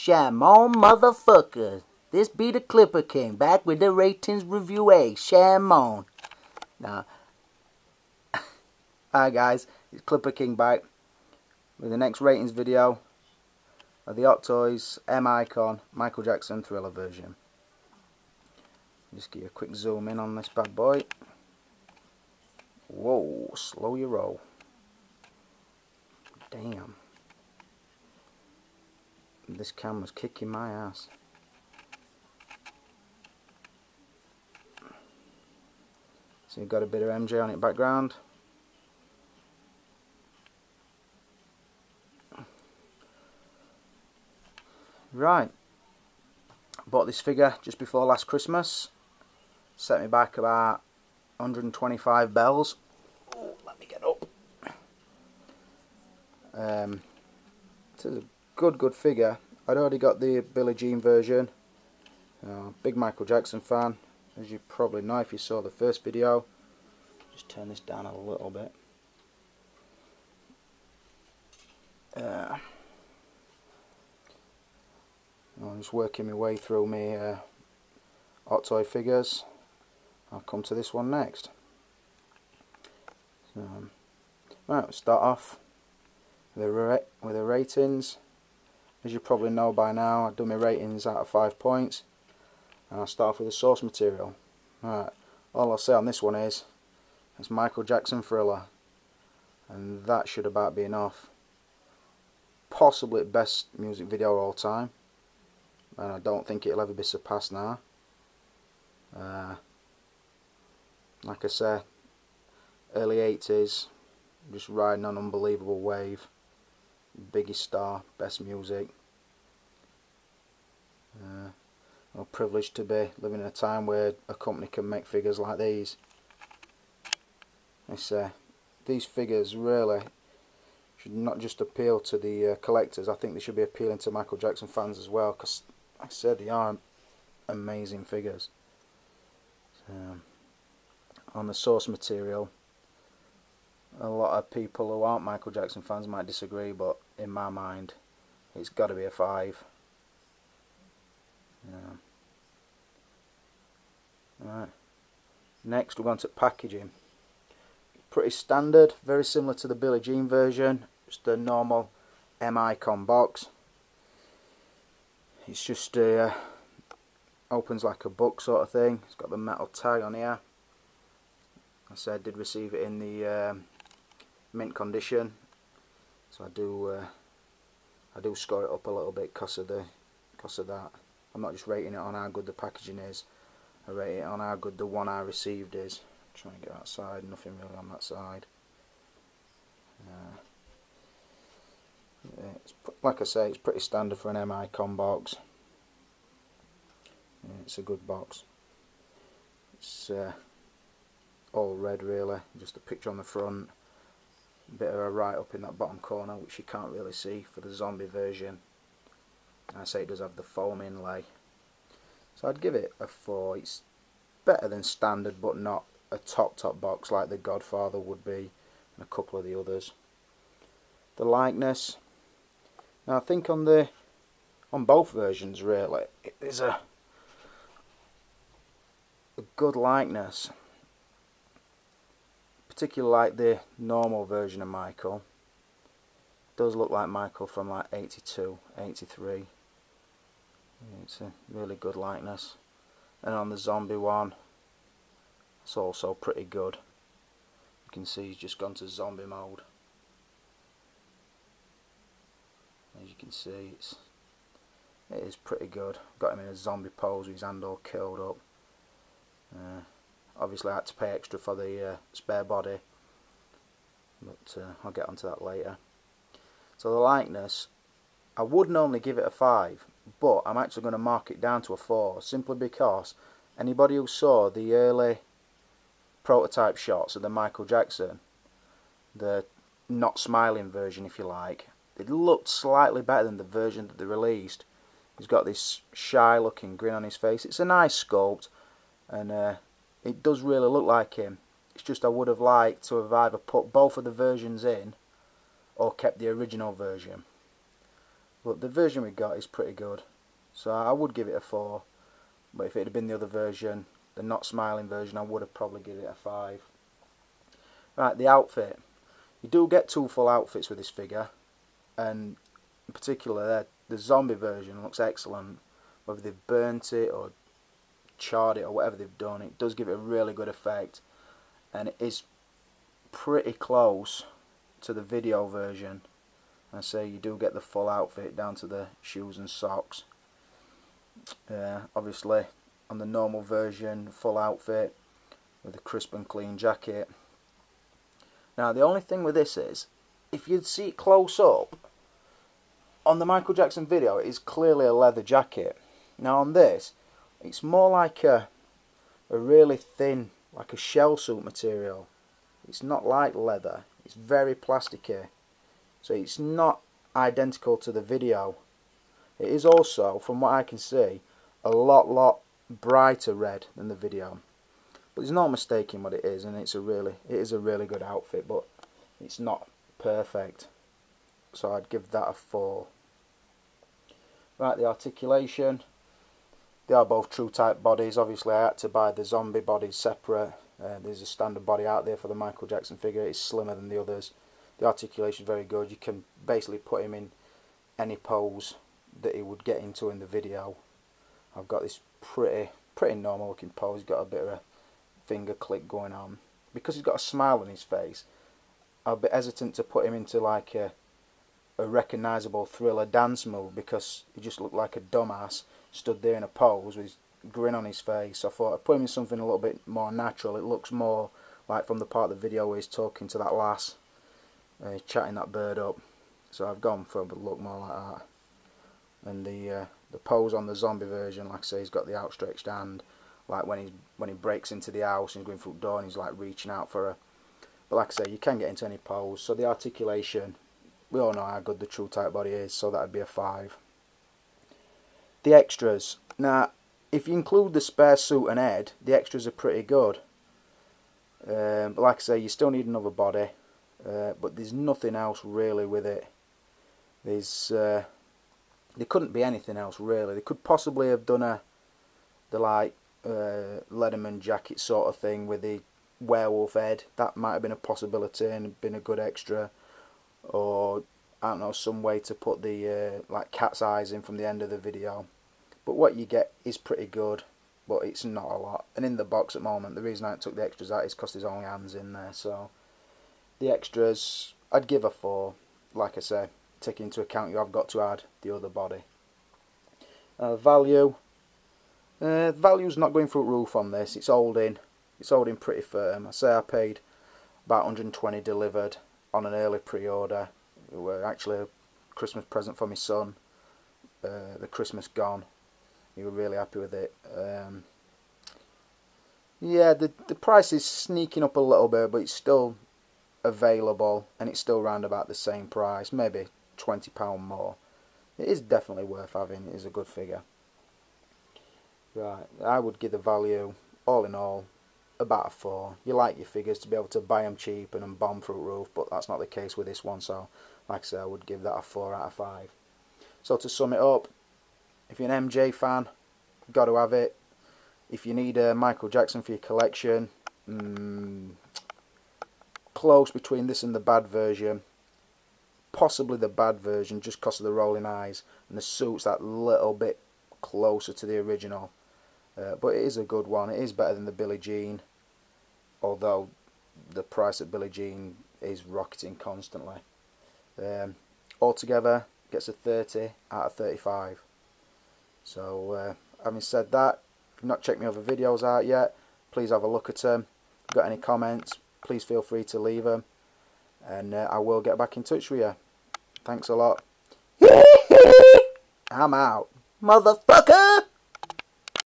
Shame on motherfuckers. This be the Clipper King, back with the ratings review A. Shame on. Now, hi guys, it's Clipper King back with the next ratings video of the Hot Toys M Icon Michael Jackson Thriller version. Just give you a quick zoom in on this bad boy. Whoa, slow your roll. Damn. This camera's kicking my ass. So you've got a bit of MJ on it background. Right. Bought this figure just before last Christmas. Set me back about 125 bells. Oh, let me get up. This is a good figure. I'd already got the Billie Jean version. Big Michael Jackson fan, as you probably know if you saw the first video. Just turn this down a little bit. I'm just working my way through my Hot Toy figures. I'll come to this one next. Right, we'll start off with the ratings. As you probably know by now, I've done my ratings out of 5 points. And I'll start off with the source material. Right, all I'll say on this one is, it's Michael Jackson Thriller. And that should about be enough. Possibly the best music video of all time. And I don't think it'll ever be surpassed now. Like I say, early 80s, just riding on an unbelievable wave. Biggest star, best music. I'm privileged to be living in a time where a company can make figures like these. I say, these figures really should not just appeal to the collectors. I think they should be appealing to Michael Jackson fans as well, because like I said, they are amazing figures. On the source material, a lot of people who aren't Michael Jackson fans might disagree, but in my mind, it's got to be a 5. Right. Next, we're going to packaging. Pretty standard, very similar to the Billie Jean version. Just a normal M Icon box. It's just opens like a book sort of thing. It's got the metal tag on here. I said I did receive it in the mint condition, so I do score it up a little bit because of that. I'm not just rating it on how good the packaging is. I rate it on how good the one I received is. Try and get outside. Nothing really on that side. Like I say, it's pretty standard for an M Icon box. It's a good box. It's all red really, just a picture on the front, a bit of a write up in that bottom corner which you can't really see for the zombie version. I say it does have the foam inlay, so I'd give it a 4. It's better than standard, but not a top box like the Godfather would be and a couple of the others. The likeness, now I think on both versions really, it is a good likeness. Particularly like the normal version of Michael. It does look like Michael from like 82, 83. It's a really good likeness. And on the zombie one, it's also pretty good. You can see he's just gone to zombie mode. As you can see, it is pretty good. Got him in a zombie pose with his hand all curled up. Obviously I had to pay extra for the spare body, but I'll get onto that later. So the likeness, I would normally give it a 5, but I'm actually going to mark it down to a 4, simply because anybody who saw the early prototype shots of the Michael Jackson, the not smiling version if you like, it looked slightly better than the version that they released. He's got this shy looking grin on his face. It's a nice sculpt, and it does really look like him. It's just I would have liked to have either put both of the versions in or kept the original version. But the version we got is pretty good. So I would give it a 4. But if it had been the other version, the not smiling version, I would have probably given it a 5. Right, the outfit. You do get 2 full outfits with this figure. And in particular, the zombie version looks excellent. Whether they've burnt it or charred it or whatever they've done, it does give it a really good effect. And it is pretty close to the video version. I say you do get the full outfit down to the shoes and socks. Obviously on the normal version, full outfit with a crisp and clean jacket. Now the only thing with this is, if you'd see it close up, on the Michael Jackson video it is clearly a leather jacket. Now on this, it's more like a really thin, like a shell suit material. It's not like leather, it's very plasticky. So it's not identical to the video. It is also, from what I can see, a lot brighter red than the video. But there's no mistaking what it is, and it is a really good outfit, but it's not perfect. So I'd give that a 4. Right, the articulation. They are both true type bodies. Obviously I had to buy the zombie bodies separate. There's a standard body out there for the Michael Jackson figure. It's slimmer than the others. The articulation is very good. You can basically put him in any pose that he would get into in the video. I've got this pretty normal looking pose. He's got a bit of a finger click going on. Because he's got a smile on his face, I'll be hesitant to put him into like a recognisable Thriller dance move, because he just looked like a dumbass stood there in a pose with his grin on his face. So I thought I'd put him in something a little bit more natural. It looks more like from the part of the video where he's talking to that lass, chatting that bird up. So I've gone for a look more like that. And the pose on the zombie version, like I say, he's got the outstretched hand, like when he breaks into the house and he's going through the door and he's like reaching out for her. But like I say, you can get into any pose. So the articulation, we all know how good the true type body is, so that'd be a 5. The extras. Now, if you include the spare suit and head, the extras are pretty good. But like I say, you still need another body. But there's nothing else really with it. There couldn't be anything else really. They could possibly have done the Letterman jacket sort of thing with the werewolf head. That might have been a possibility and been a good extra. Or I don't know, some way to put the like cat's eyes in from the end of the video. But what you get is pretty good, but it's not a lot. And in the box at the moment, the reason I took the extras out is because there's only hands in there. So the extras, I'd give a 4. Like I say, taking into account you have got to add the other body. Value. Value's not going through the roof on this. It's holding pretty firm. I say I paid about 120 delivered on an early pre-order. It were actually a Christmas present for my son. The Christmas gone. He was really happy with it. Yeah, the price is sneaking up a little bit, but it's still available, and it's still around about the same price, maybe £20 more. It is definitely worth having. It is a good figure. Right, I would give the value, all in all, about a 4. You like your figures to be able to buy them cheap and bomb through the roof, but that's not the case with this one, so like I say, I would give that a 4 out of 5. So to sum it up, if you're an MJ fan, you've got to have it. If you need a Michael Jackson for your collection, close between this and the bad version. Possibly the bad version just because of the rolling eyes, and the suit's that little bit closer to the original. But it is a good one. It is better than the Billie Jean, although the price at Billie Jean is rocketing constantly. Altogether, gets a 30 out of 35. So, having said that, if you've not checked my other videos out yet, please have a look at them. If you've got any comments, please feel free to leave them, and I will get back in touch with you. Thanks a lot. I'm out, motherfucker!